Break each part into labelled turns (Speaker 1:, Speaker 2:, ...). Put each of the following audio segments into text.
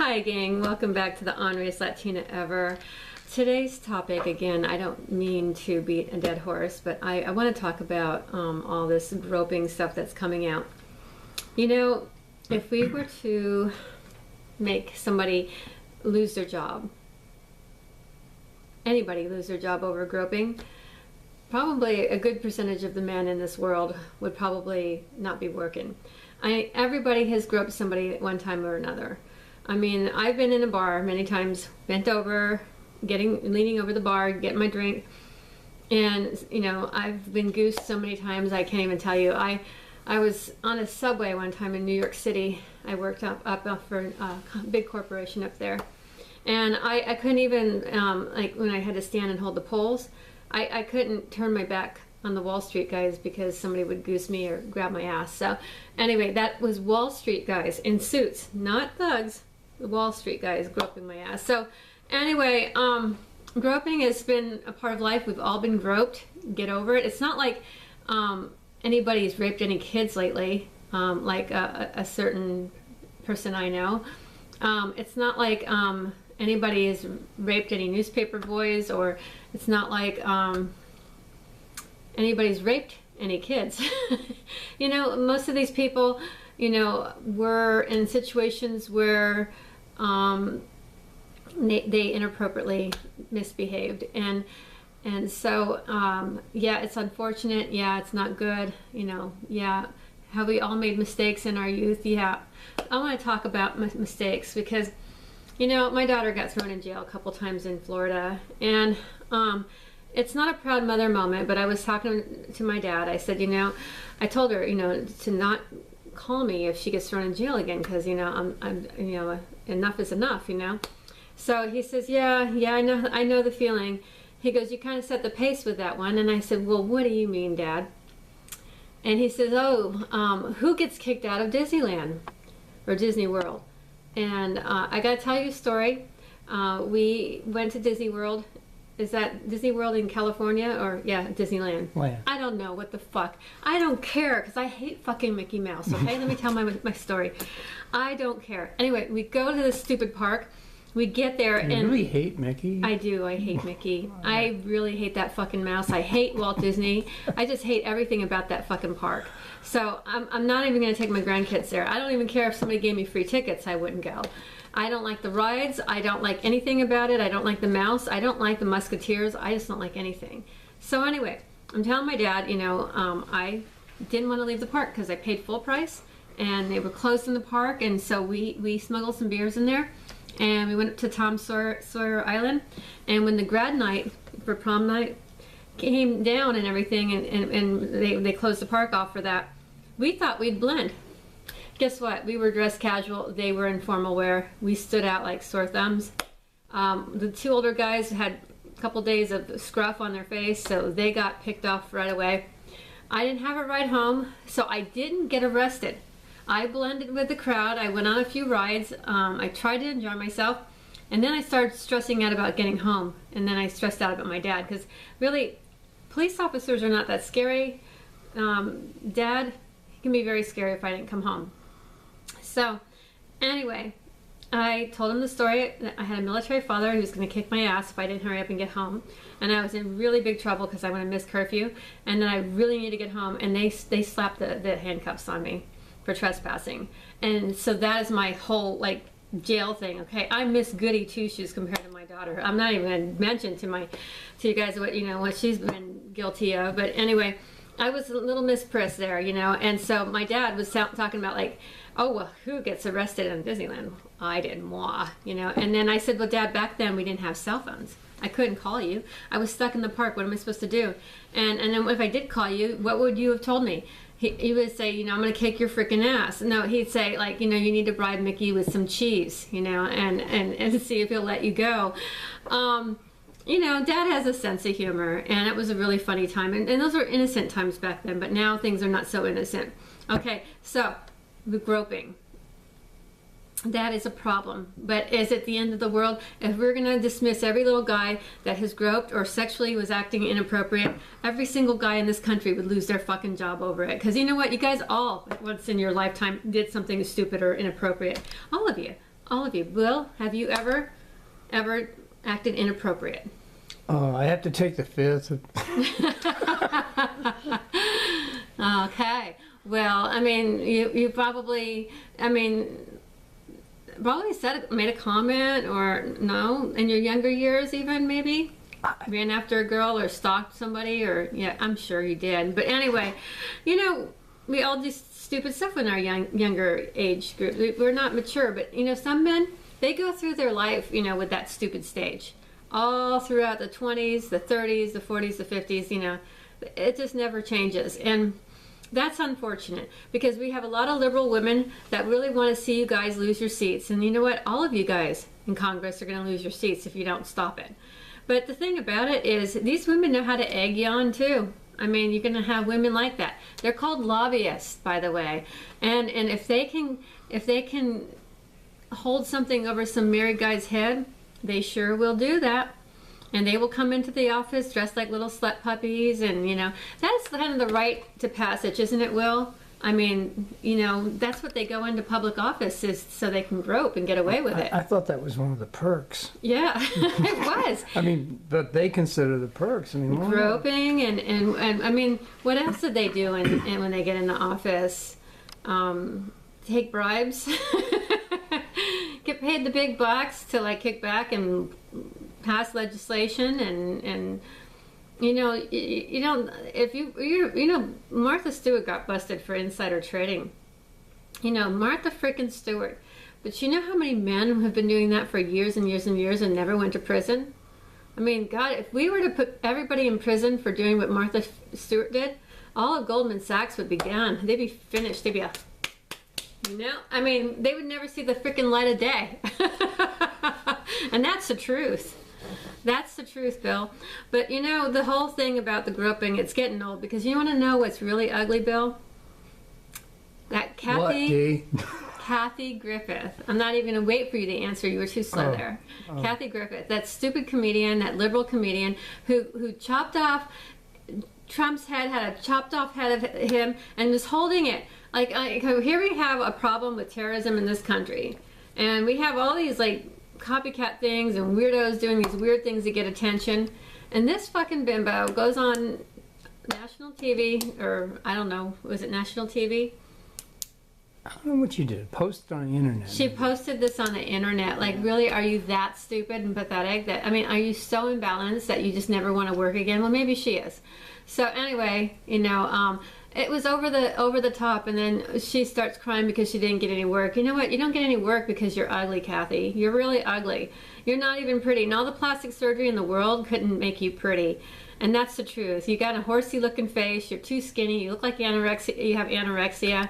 Speaker 1: Hi gang, welcome back to the Honoriest Latina Ever. Today's topic, again, I don't mean to beat a dead horse, but I want to talk about all this groping stuff that's coming out. You know, if we were to make somebody lose their job, anybody lose their job over groping, probably a good percentage of the men in this world would probably not be working. Everybody has groped somebody at one time or another. I mean, I've been in a bar many times, bent over, leaning over the bar, getting my drink, and you know, I've been goosed so many times I can't even tell you. I was on a subway one time in New York City. I worked up for a big corporation up there, and I couldn't even like when I had to stand and hold the poles, I couldn't turn my back on the Wall Street guys because somebody would goose me or grab my ass. So anyway, that was Wall Street guys in suits, not thugs. The Wall Street guys groping my ass. So anyway, groping has been a part of life. We've all been groped. Get over it. It's not like anybody's raped any kids lately, like a certain person I know. It's not like anybody has raped any newspaper boys, or it's not like anybody's raped any kids. You know, most of these people, you know, were in situations where they inappropriately misbehaved, and so yeah, it's unfortunate. Yeah, it's not good. You know, yeah, have we all made mistakes in our youth? Yeah. I want to talk about mistakes because, you know, my daughter got thrown in jail a couple times in Florida, and it's not a proud mother moment, but I was talking to my dad. I said, you know, I told her, you know, to not call me if she gets thrown in jail again, because, you know, I'm you know, enough is enough, you know. So he says, yeah, I know the feeling. He goes, you kind of set the pace with that one. And I said, well, what do you mean, Dad? And he says, oh, who gets kicked out of Disneyland or Disney World? And I got to tell you a story. We went to Disney World. Is that Disney World in California, or yeah, Disneyland?
Speaker 2: Land.
Speaker 1: I don't know, what the fuck. I don't care, because I hate fucking Mickey Mouse, okay? Let me tell my story. I don't care. Anyway, we go to this stupid park. We get there and...
Speaker 2: You really hate Mickey?
Speaker 1: I do. I hate Mickey. I really hate that fucking mouse. I hate Walt Disney. I just hate everything about that fucking park. So I'm not even going to take my grandkids there. I don't even care if somebody gave me free tickets. I wouldn't go. I don't like the rides. I don't like anything about it. I don't like the mouse. I don't like the Musketeers. I just don't like anything. So anyway, I'm telling my dad, you know, I didn't want to leave the park because I paid full price and they were closed in the park, and so we smuggled some beers in there and we went up to Tom Sawyer Island, and when the grad night for prom night came down and everything, and they closed the park off for that, we thought we'd blend. Guess what? We were dressed casual. They were in formal wear. We stood out like sore thumbs. The two older guys had a couple days of scruff on their face, so they got picked off right away. I didn't have a ride home, so I didn't get arrested. I blended with the crowd. I went on a few rides. I tried to enjoy myself, and then I started stressing out about getting home, and then I stressed out about my dad, because really, police officers are not that scary. Dad, he can be very scary if I didn't come home. So anyway, I told him the story. I had a military father who was going to kick my ass if I didn't hurry up and get home, and I was in really big trouble because I went to miss curfew, and then I really needed to get home, and they slapped the handcuffs on me for trespassing. And so that is my whole like jail thing. Okay, I miss goody two shoes compared to my daughter. I'm not even going to mention to you guys what, you know, what she's been guilty of. But anyway, I was a little Miss Priss there, you know. And so my dad was talking about like, oh, well, who gets arrested in Disneyland? I did, moi, you know. And then I said, well, Dad, back then we didn't have cell phones. I couldn't call you. I was stuck in the park. What am I supposed to do? And then if I did call you, what would you have told me? He would say, you know, I'm going to kick your freaking ass. No, he'd say, like, you know, you need to bribe Mickey with some cheese, you know, and see if he'll let you go. You know, Dad has a sense of humor, and it was a really funny time. And those were innocent times back then, but now things are not so innocent. Okay, so the groping. That is a problem. But is it the end of the world? If we're going to dismiss every little guy that has groped or sexually was acting inappropriate, every single guy in this country would lose their fucking job over it. Because you know what? You guys all, once in your lifetime, did something stupid or inappropriate. All of you. All of you. Will, have you ever acted inappropriate?
Speaker 2: Oh, I have to take the fifth.
Speaker 1: Okay. Well, I mean, you probably, probably made a comment or no in your younger years, even maybe ran after a girl or stalked somebody, or yeah, I'm sure you did. But anyway, you know, we all do stupid stuff in our younger age group. We're not mature, but you know, some men, they go through their life, you know, with that stupid stage all throughout the 20s, the 30s, the 40s, the 50s. You know, it just never changes. And that's unfortunate, because we have a lot of liberal women that really want to see you guys lose your seats. And you know what? All of you guys in Congress are going to lose your seats if you don't stop it. But the thing about it is, these women know how to egg you on too. I mean, you're going to have women like that. They're called lobbyists, by the way. And if they can hold something over some married guy's head, they sure will do that. And they will come into the office dressed like little slut puppies, and you know, that's kind of the rite to passage, isn't it, Will? I mean, you know, that's what they go into public office, is so they can grope and get away with it.
Speaker 2: I thought that was one of the perks.
Speaker 1: Yeah, it was.
Speaker 2: I mean, but they consider the perks. I mean,
Speaker 1: groping and I mean, what else did they do when they get in the office? Take bribes, get paid the big bucks to like kick back and pass legislation, and you know, you don't, if you know, Martha Stewart got busted for insider trading. You know, Martha freaking Stewart. But you know how many men have been doing that for years and years and years and never went to prison? I mean, God, if we were to put everybody in prison for doing what Martha Stewart did, all of Goldman Sachs would be gone. They'd be finished. They'd be a, you know, I mean, they would never see the freaking light of day. And that's the truth. That's the truth, Bill. But you know, the whole thing about the groping, it's getting old, because you want to know what's really ugly, Bill? That Kathy Griffith. I'm not even going to wait for you to answer. You were too slow there. Kathy Griffith, that stupid comedian, that liberal comedian who chopped off Trump's head, had a chopped off head of him, and was holding it. Like, here we have a problem with terrorism in this country. And we have all these, like, copycat things and weirdos doing these weird things to get attention, and this fucking bimbo goes on national TV, or I don't know, was it national TV?
Speaker 2: I don't know what you did. Post it on the internet.
Speaker 1: She posted this on the internet. Like, really, are you that stupid and pathetic? That, I mean, are you so imbalanced that you just never want to work again? Well, maybe she is. So anyway, you know, it was over the top, and then she starts crying because she didn't get any work. You know what? You don't get any work because you're ugly, Kathy. You're really ugly. You're not even pretty. And all the plastic surgery in the world couldn't make you pretty. And that's the truth. You got a horsey looking face. You're too skinny. You look like you have anorexia.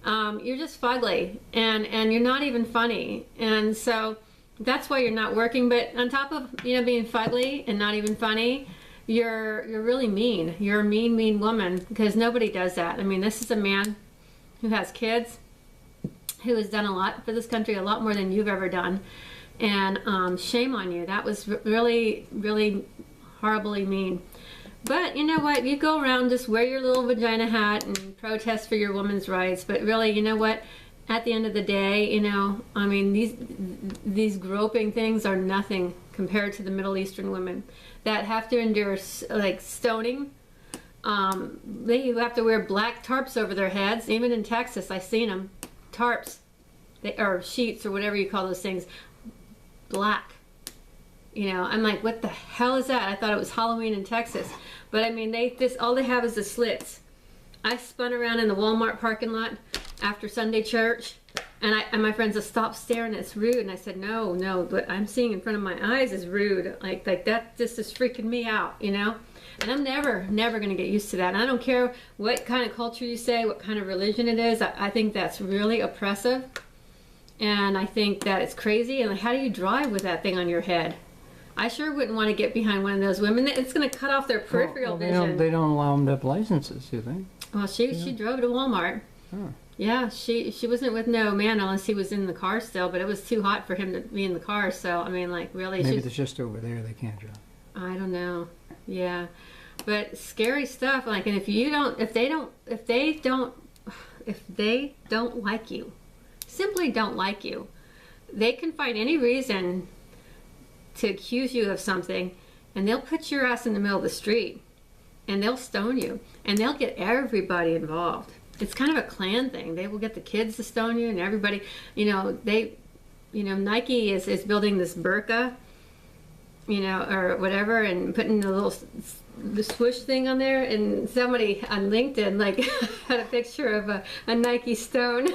Speaker 1: You're just fugly, and you're not even funny. And so that's why you're not working. But on top of, you know, being fugly and not even funny, you're really mean. You're a mean woman, because nobody does that. I mean, this is a man who has kids, who has done a lot for this country, a lot more than you've ever done. And shame on you. That was really, really horribly mean. But you know what? You go around, just wear your little vagina hat and protest for your women's rights. But really, you know what? At the end of the day, you know, I mean, these groping things are nothing compared to the Middle Eastern women that have to endure, like, stoning. They have to wear black tarps over their heads. Even in Texas, I've seen them. Tarps, or sheets, or whatever you call those things. Black. You know, I'm like, what the hell is that? I thought it was Halloween in Texas. But I mean, all they have is the slits. I spun around in the Walmart parking lot after Sunday church, and my friends said, stop staring, it's rude. And I said, no, what I'm seeing in front of my eyes is rude. Like that just is freaking me out, you know? And I'm never going to get used to that. And I don't care what kind of culture you say, what kind of religion it is. I think that's really oppressive. And I think that it's crazy. And like, how do you drive with that thing on your head? I sure wouldn't want to get behind one of those women. It's going to cut off their peripheral vision.
Speaker 2: They don't allow them to have licenses, do they?
Speaker 1: Well, she drove to Walmart.
Speaker 2: Huh.
Speaker 1: Yeah, she wasn't with no man unless he was in the car still, but it was too hot for him to be in the car. So I mean, like, really,
Speaker 2: maybe it's just over there they can't drive.
Speaker 1: I don't know. Yeah, but scary stuff. Like, and if they don't like you, simply don't like you, they can find any reason to accuse you of something, and they'll put your ass in the middle of the street, and they'll stone you, and they'll get everybody involved. It's kind of a clan thing. They will get the kids to stone you, and everybody, Nike is building this burqa, or whatever, and putting the swoosh thing on there, and somebody on LinkedIn had a picture of a Nike stone.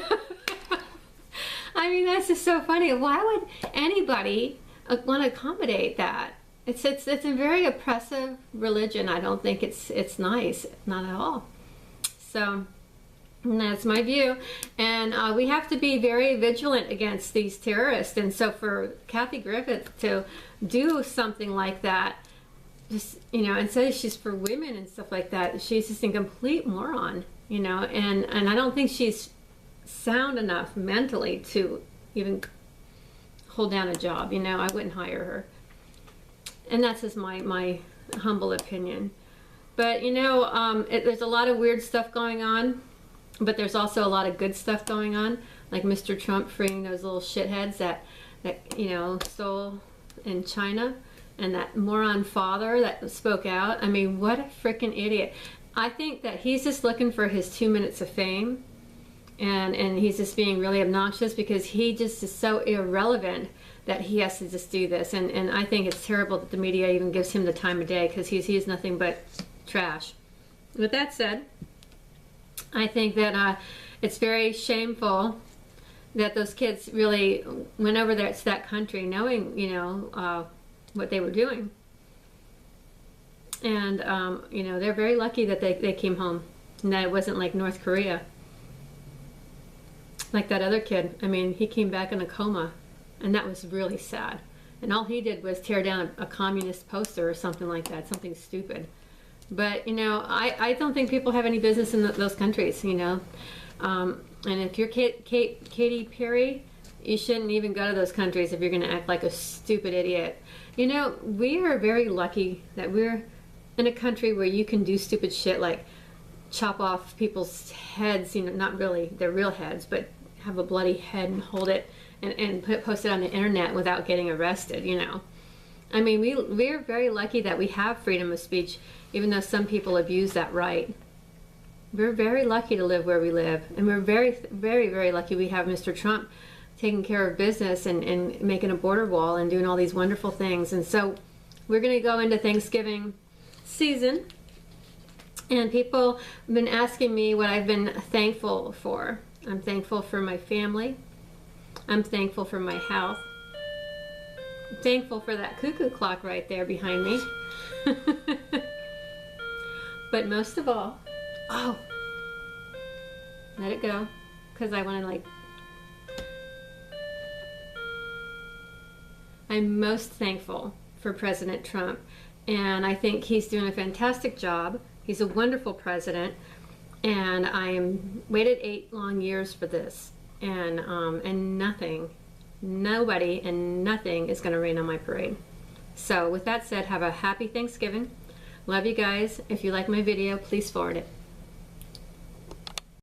Speaker 1: I mean, that's just so funny. Why would anybody want to accommodate that? It's a very oppressive religion. I don't think it's nice, not at all. So that's my view, and we have to be very vigilant against these terrorists. And so for Kathy Griffith to do something like that, just and say she's for women and stuff like that, she's just a complete moron, and I don't think she's sound enough mentally to even hold down a job. I wouldn't hire her, and that's just my humble opinion. But there's a lot of weird stuff going on, but there's also a lot of good stuff going on, like Mr. Trump freeing those little shitheads that stole in China, and that moron father that spoke out. I mean, what a freaking idiot. I think that he's just looking for his 2 minutes of fame, and he's just being really obnoxious because he just is so irrelevant that he has to just do this. And I think it's terrible that the media even gives him the time of day, because he's nothing but trash. With that said, I think that it's very shameful that those kids really went over there to that country knowing, what they were doing. And, they're very lucky that they came home and that it wasn't like North Korea. Like that other kid. I mean, he came back in a coma, and that was really sad. And all he did was tear down a communist poster or something like that, something stupid. But, I don't think people have any business in those countries, And if you're Katy Perry, you shouldn't even go to those countries if you're going to act like a stupid idiot. We are very lucky that we're in a country where you can do stupid shit like chop off people's heads, not really their real heads, but have a bloody head and hold it and post it on the internet without getting arrested, I mean, we're very lucky that we have freedom of speech, even though some people abuse that right. We're very lucky to live where we live, and we're very, very, very lucky we have Mr. Trump taking care of business and making a border wall and doing all these wonderful things. And so we're going to go into Thanksgiving season, and people have been asking me what I've been thankful for. I'm thankful for my family. I'm thankful for my health. I'm thankful for that cuckoo clock right there behind me. But most of all, let it go, because I want to I'm most thankful for President Trump, and I think he's doing a fantastic job. He's a wonderful president, and I waited 8 long years for this, and nobody and nothing is going to rain on my parade. So with that said, have a happy Thanksgiving. Love you guys. If you like my video, please forward it.